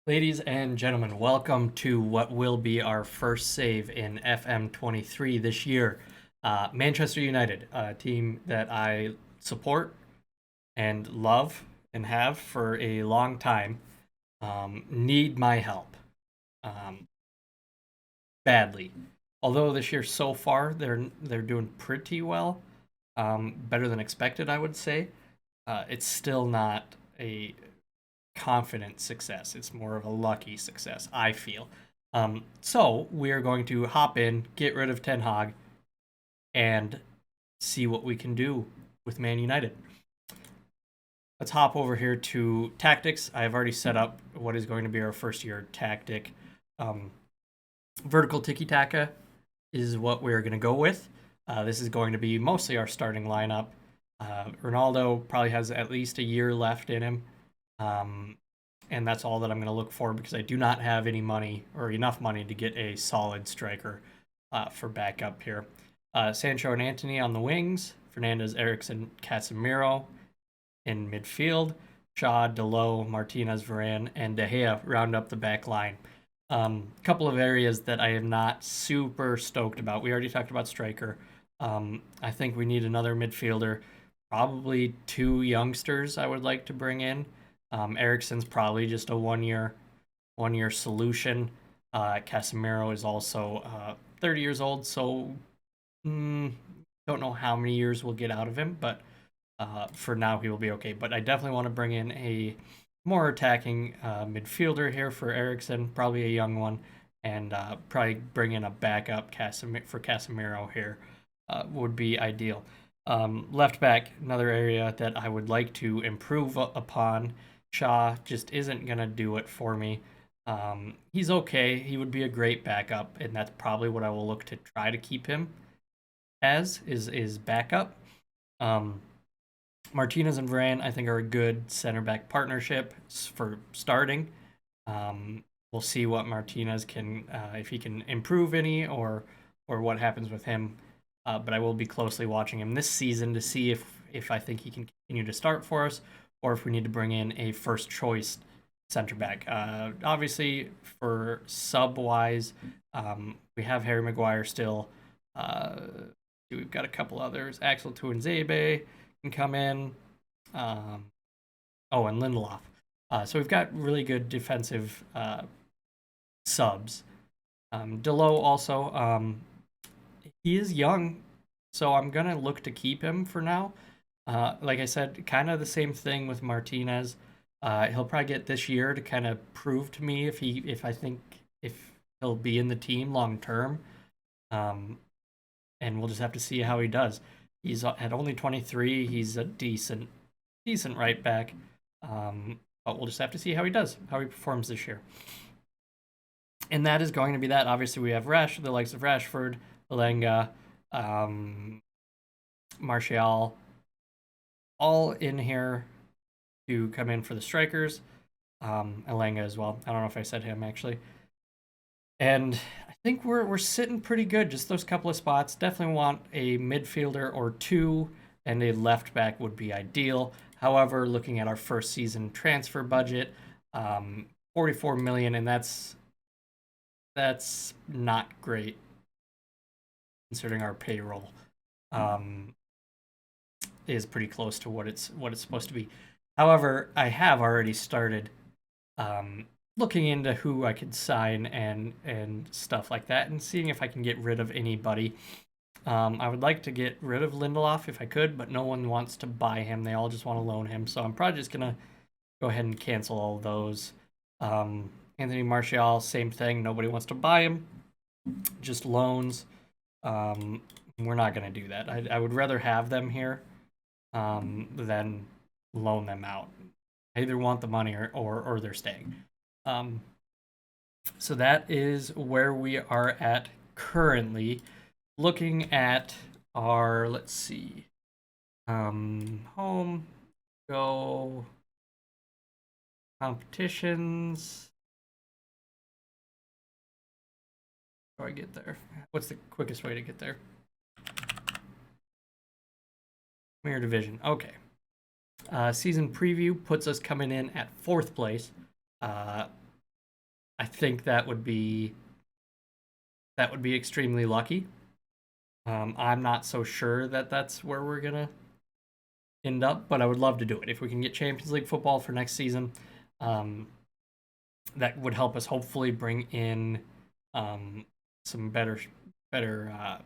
Ladies and gentlemen, welcome to what will be our first save in FM23 this year. Manchester United, a team that I support and love and have for a long time, need my help um, badly. Although this year so far they're doing pretty well, better than expected, I would say. It's still not a confident success. It's more of a lucky success, I feel. So we're going to hop in, get rid of Ten Hag, and see what we can do with Man United. Let's hop over here to tactics. I have already set up what is going to be our first year tactic. Um, Vertical tiki taka is what we're going to go with. This is going to be mostly our starting lineup. Ronaldo probably has at least a year left in him. Um, and that's all that I'm going to look for because I do not have any money or enough money to get a solid striker for backup here. Sancho and Antony on the wings, Fernandez, Eriksson, Casemiro in midfield, Shaw, Delo, Martinez, Varane, and De Gea round up the back line. Couple of areas that I am not super stoked about. We already talked about striker. I think we need another midfielder, probably two youngsters I would like to bring in. Ericsson's probably just a one year solution. Casemiro is also 30 years old, so don't know how many years we'll get out of him, but for now he will be okay. But I definitely want to bring in a more attacking midfielder here for Ericsson, probably a young one, and probably bring in a backup for Casemiro here would be ideal. Left back, another area that I would like to improve upon. Shaw just isn't going to do it for me. He's okay. He would be a great backup, and that's probably what I will look to try to keep him as is backup. Martinez and Varane, I think, are a good center back partnership for starting. We'll see what Martinez can, if he can improve any, or what happens with him. But I will be closely watching him this season to see if I think he can continue to start for us, or if we need to bring in a first choice center back. Obviously, for sub wise, we have Harry Maguire still. We've got a couple others. Axel Tuanzebe can come in. And Lindelof. So we've got really good defensive subs. Delo also, he is young, so I'm gonna look to keep him for now. Like I said, kind of the same thing with Martinez. He'll probably get this year to kind of prove to me if he'll be in the team long term. And we'll just have to see how he does. He's at only 23. He's a decent right back. But we'll just have to see how he does, how he performs this year. And that is going to be that. Obviously, we have the likes of Rashford, Alenga, Martial, all in here to come in for the strikers. Alenga as well. I don't know if I said him actually. And I think we're sitting pretty good. Just those couple of spots. Definitely want a midfielder or two, and a left back would be ideal. However, looking at our first season transfer budget, 44 million, and that's not great considering our payroll is pretty close to what it's supposed to be. However, I have already started looking into who I could sign and stuff like that, and seeing if I can get rid of anybody. I would like to get rid of Lindelof if I could, but no one wants to buy him. They all just want to loan him, so I'm probably just gonna go ahead and cancel all of those. Anthony Martial, same thing. Nobody wants to buy him, just loans. We're not gonna do that. I would rather have them here than loan them out. I either want the money or they're staying. So that is where we are at currently. Looking at our, let's see, home, go, competitions. How do I get there? What's the quickest way to get there? Premier Division. Okay. Season preview puts us coming in at 4th place. I think that would be extremely lucky. I'm not so sure that that's where we're gonna end up, but I would love to do it if we can get Champions League football for next season. Um, that would help us hopefully bring in um, some better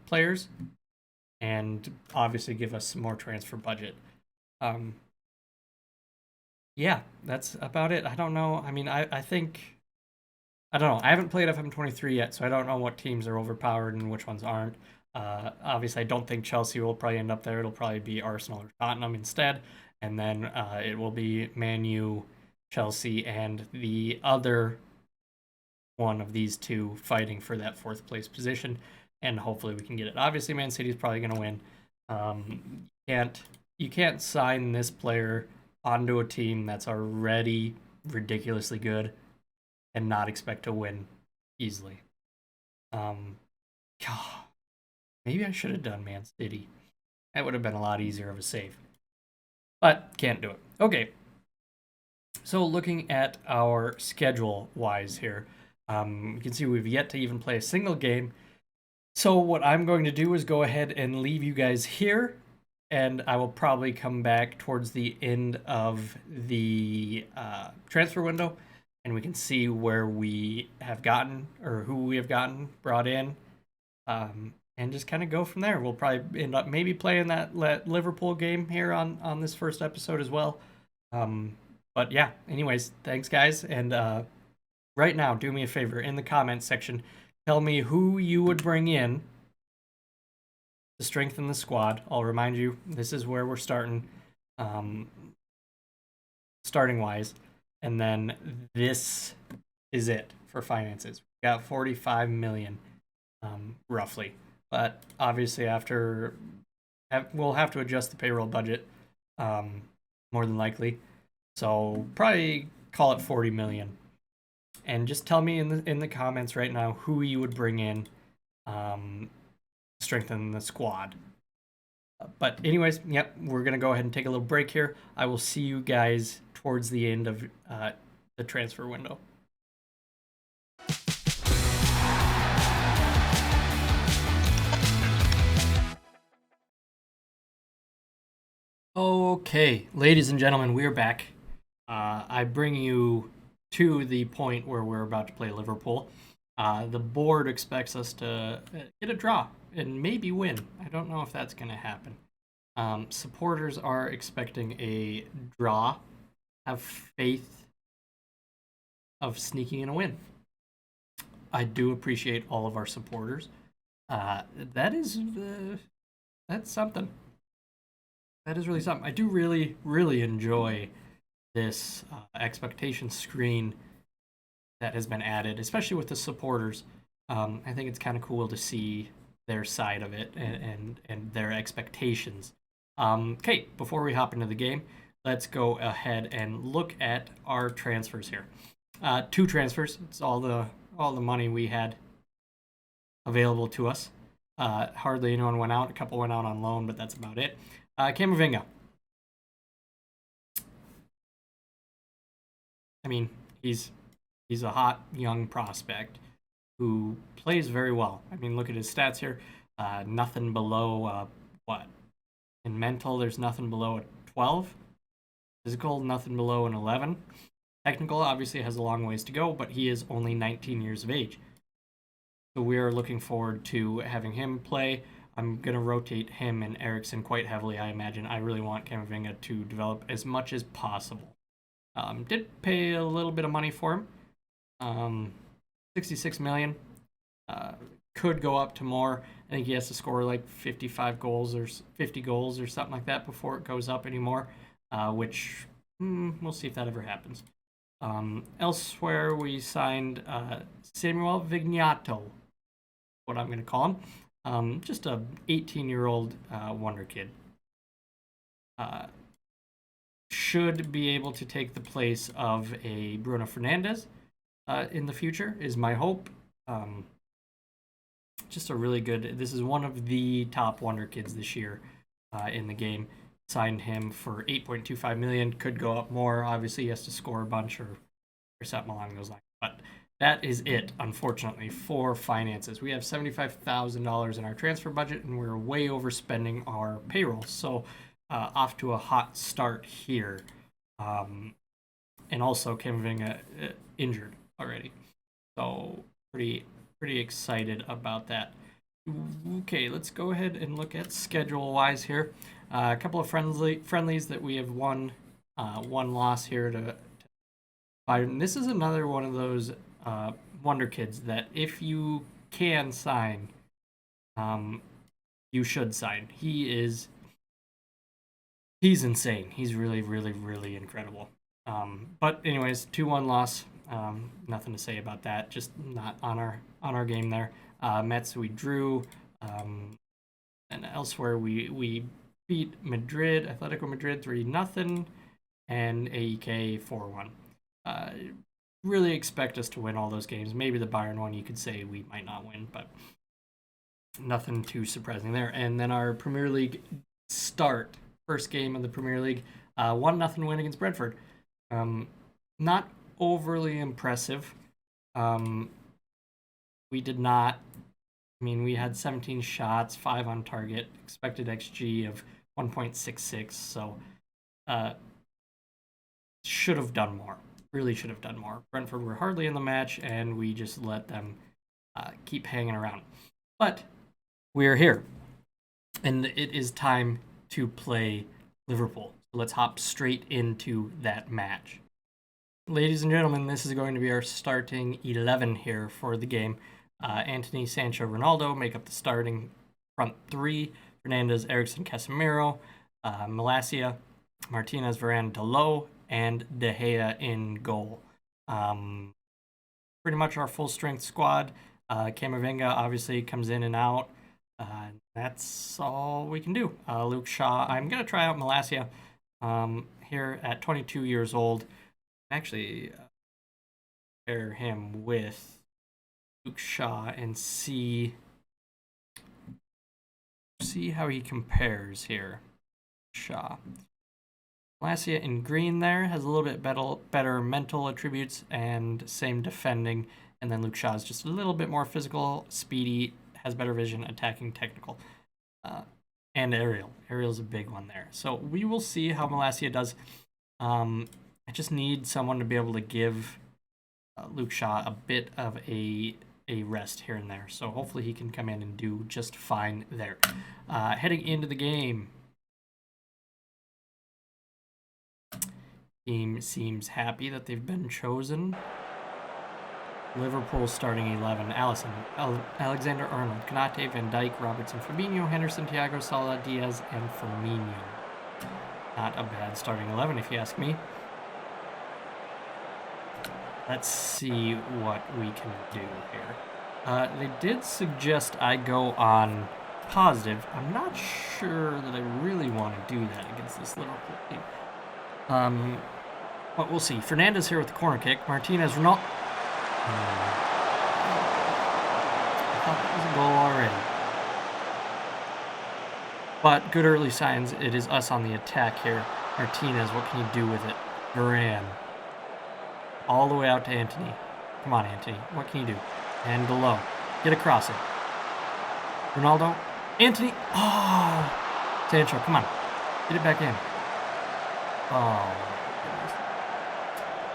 players, and obviously give us some more transfer budget. Um, yeah, that's about it. I don't know. I mean, I think I don't know. I haven't played FM23 yet, so I don't know what teams are overpowered and which ones aren't. Obviously, I don't think Chelsea will probably end up there. It'll probably be Arsenal or Tottenham instead, and then it will be Man U, Chelsea, and the other one of these two fighting for that fourth place position, and hopefully we can get it. Obviously, Man City is probably going to win. You can't sign this player onto a team that's already ridiculously good and not expect to win easily. Um, God, maybe I should have done Man City. That would have been a lot easier of a save, but can't do it. Okay, so looking at our schedule wise here, you can see we've yet to even play a single game. So what I'm going to do is go ahead and leave you guys here, and I will probably come back towards the end of the transfer window, and we can see where we have gotten or who we have gotten brought in, and just kind of go from there. We'll probably end up maybe playing that Liverpool game here on this first episode as well. But yeah, anyways, thanks guys, and right now, do me a favor in the comments section. Tell me who you would bring in to strengthen the squad. I'll remind you, this is where we're starting, starting wise, and then this is it for finances. We got 45 million, roughly, but obviously we'll have to adjust the payroll budget, more than likely. So probably call it 40 million. And just tell me in the comments right now who you would bring in, strengthen the squad. But anyways, yep, we're gonna go ahead and take a little break here. I will see you guys towards the end of the transfer window. Okay, ladies and gentlemen, we're back. I bring you to the point where we're about to play Liverpool. The board expects us to get a draw and maybe win. I don't know if that's going to happen. Supporters are expecting a draw, have faith of sneaking in a win. I do appreciate all of our supporters. That's something. That is really something. I do really, really enjoy this expectation screen that has been added, especially with the supporters. I think it's kind of cool to see their side of it and their expectations. Okay, before we hop into the game, let's go ahead and look at our transfers here. 2 transfers. It's all the money we had available to us. Hardly anyone went out. A couple went out on loan, but that's about it. Camavinga. I mean, he's a hot young prospect who plays very well. I mean, look at his stats here. Nothing below what? In mental, there's nothing below a 12. Physical, nothing below an 11. Technical, obviously, has a long ways to go, but he is only 19 years of age. So we are looking forward to having him play. I'm going to rotate him and Eriksson quite heavily, I imagine. I really want Camavinga to develop as much as possible. Did pay a little bit of money for him. 66 million. Could go up to more. I think he has to score like 55 goals or 50 goals or something like that before it goes up anymore, which we'll see if that ever happens. Elsewhere, we signed Samuel Vignato, what I'm going to call him. Just a 18-year-old wonder kid. Should be able to take the place of a Bruno Fernandes in the future, is my hope. Just a really good. This is one of the top wonder kids this year in the game. Signed him for 8.25 million. Could go up more. Obviously, he has to score a bunch or something along those lines. But that is it, unfortunately, for finances. We have $75,000 in our transfer budget, and we're way overspending our payroll. So, off to a hot start here. And also, Camavinga injured already. So, pretty excited about that. Okay, let's go ahead and look at schedule-wise here. A couple of friendlies that we have won. One loss here to Bayern. This is another one of those wonder kids that if you can sign, you should sign. He's insane. He's really incredible. But anyways, 2-1 loss. Nothing to say about that. Just not on our game there. Mets we drew, and elsewhere we beat Madrid, Atletico Madrid 3-0, and AEK 4-1. Really expect us to win all those games. Maybe the Bayern one you could say we might not win, but nothing too surprising there. And then our Premier League start, first game of the Premier League, 1-0 win against Brentford. Not overly impressive. We did not. I mean, we had 17 shots, 5 on target, expected XG of 1.66. So, should have done more. Really should have done more. Brentford were hardly in the match, and we just let them keep hanging around. But we're here, and it is time to play Liverpool. So let's hop straight into that match. Ladies and gentlemen, this is going to be our starting 11 here for the game. Anthony, Sancho, Ronaldo make up the starting front three. Fernandes, Eriksen, Casemiro, Malacia, Martinez, Varane, Dalot, and De Gea in goal. Pretty much our full-strength squad. Camavinga obviously comes in and out. That's all we can do. Luke Shaw. I'm going to try out Malacia here at 22 years old. Actually, pair him with Luke Shaw and see how he compares here. Shaw. Malacia in green there has a little bit better mental attributes and same defending. And then Luke Shaw is just a little bit more physical, speedy, has better vision, attacking, technical. And aerial. Aerial's a big one there. So we will see how Malacia does. I just need someone to be able to give Luke Shaw a bit of a rest here and there. So hopefully he can come in and do just fine there. Heading into the game. Team seems happy that they've been chosen. Liverpool starting 11. Alisson, Alexander-Arnold, Konate, Van Dijk, Robertson, Fabinho, Henderson, Thiago, Salah, Diaz, and Firmino. Not a bad starting 11 if you ask me. Let's see what we can do here. They did suggest I go on positive. I'm not sure that I really want to do that against this Liverpool team. But we'll see. Fernandes here with the corner kick. Martinez, Ronaldo. I thought that was a goal already. But good early signs. It is us on the attack here. Martinez, what can you do with it? Varane. All the way out to Anthony. Come on, Anthony. What can you do? And below. Get across it. Ronaldo. Anthony. Oh! Sancho, come on. Get it back in. Oh,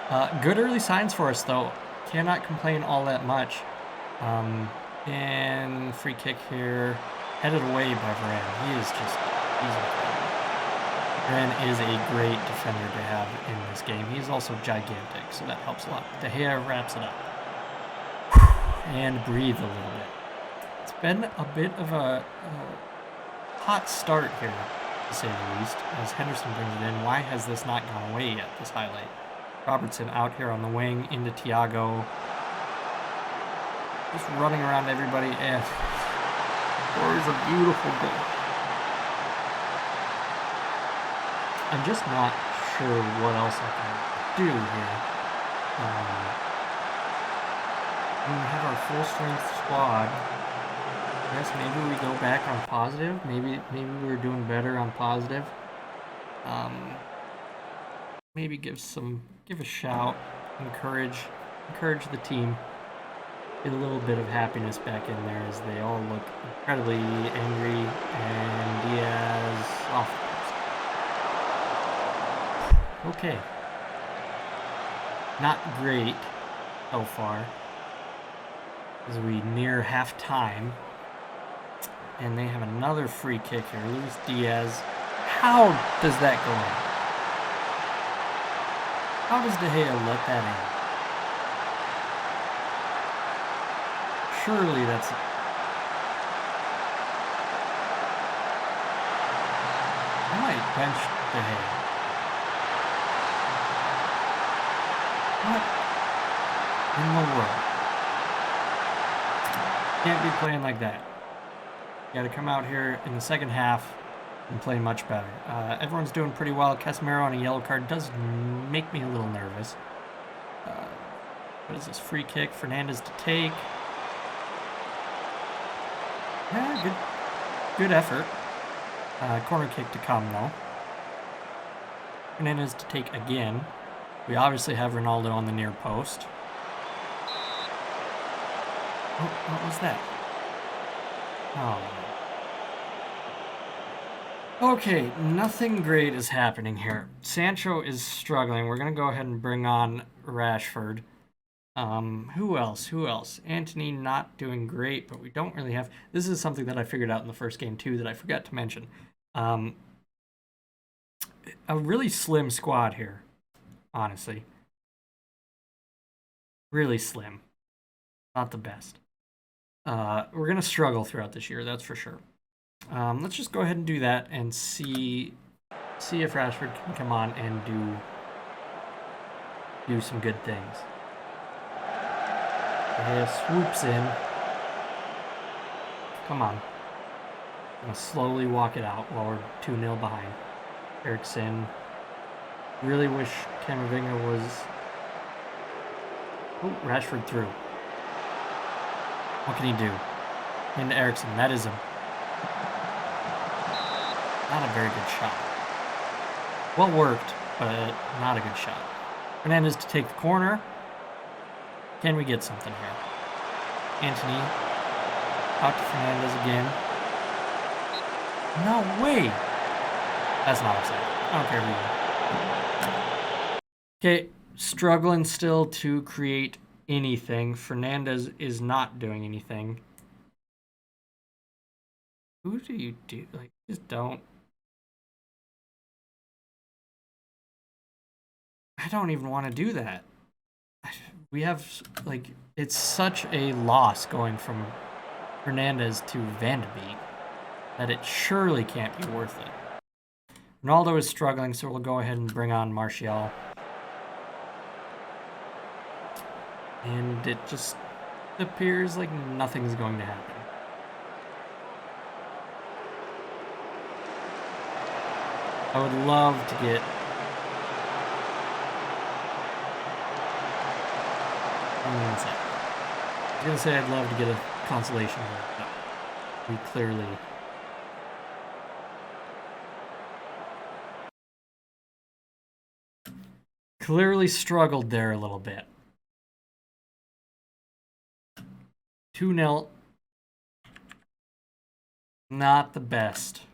my goodness. Good early signs for us, though. Cannot complain all that much. And free kick here. Headed away by Varane. He's incredible. Varane is a great defender to have in this game. He's also gigantic, so that helps a lot. De Gea wraps it up. And breathe a little bit. It's been a bit of a hot start here, to say the least, as Henderson brings it in. Why has this not gone away yet, this highlight? Robertson out here on the wing, into Thiago. Just running around everybody, and scores a beautiful goal. I'm just not sure what else I can do here. We have our full-strength squad. I guess maybe we go back on positive. Maybe we're doing better on positive. Maybe give a shout, encourage the team. get a little bit of happiness back in there as they all look incredibly angry. And Diaz off the post. Okay. Not great so far as we near halftime. And they have another free kick here. Luis Diaz. How does that go in? How does De Gea let that in? Surely that's... I might bench De Gea. What in the world? Can't be playing like that. You gotta come out here in the second half and play much better. Everyone's doing pretty well. Casemiro on a yellow card does make me a little nervous. What is this? Free kick. Fernandez to take. Yeah, good effort. Corner kick to come, though. Fernandez to take again. We obviously have Ronaldo on the near post. Oh, what was that? Oh. Okay, nothing great is happening here. Sancho is struggling. We're going to go ahead and bring on Rashford. Who else? Antony not doing great, but we don't really have... This is something that I figured out in the first game, too, that I forgot to mention. A really slim squad here, honestly. Really slim. Not the best. We're going to struggle throughout this year, that's for sure. Let's just go ahead and do that and see if Rashford can come on and do some good things. Swoops in. Come on. I'm going to slowly walk it out while we're 2-0 behind. Eriksen. Really wish Camavinga was... Oh, Rashford through. What can he do? Into Eriksen. That is a... Not a very good shot. Well worked, but not a good shot. Fernandez to take the corner. Can we get something here? Antony. Out to Fernandez again. No way! That's not offside. I don't care who you are. Okay, struggling still to create anything. Fernandez is not doing anything. Who do you do? Like, just don't. I don't even want to do that. We have, like, it's such a loss going from Fernandez to Van de Beek that it surely can't be worth it. Ronaldo is struggling, so we'll go ahead and bring on Martial. And it just appears like nothing's going to happen. I would love to get... I was going to say I'd love to get a consolation, but we clearly struggled there a little bit. 2-0. Not the best.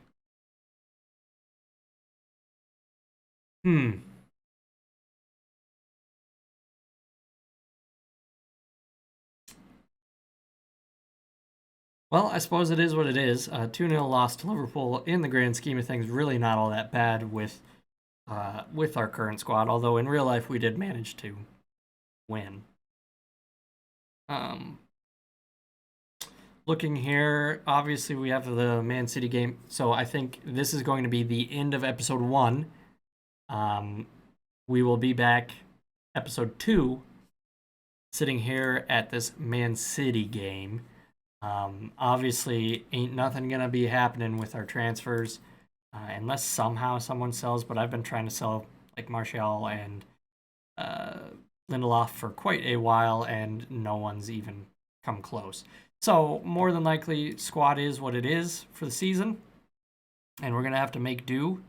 Well, I suppose it is what it is. 2-0 loss to Liverpool. In the grand scheme of things, really not all that bad with our current squad. Although in real life, we did manage to win. Looking here, obviously we have the Man City game. So I think this is going to be the end of episode 1. We will be back episode 2, sitting here at this Man City game. Obviously, ain't nothing going to be happening with our transfers unless somehow someone sells, but I've been trying to sell like Martial and Lindelof for quite a while, and no one's even come close. So, more than likely, squad is what it is for the season, and we're going to have to make do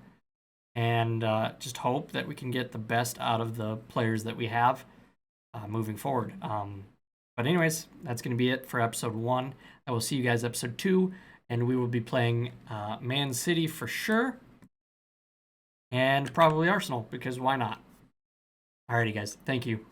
and just hope that we can get the best out of the players that we have moving forward. But anyways, that's going to be it for episode 1. I will see you guys episode 2, and we will be playing Man City for sure, and probably Arsenal, because why not? Alrighty, guys. Thank you.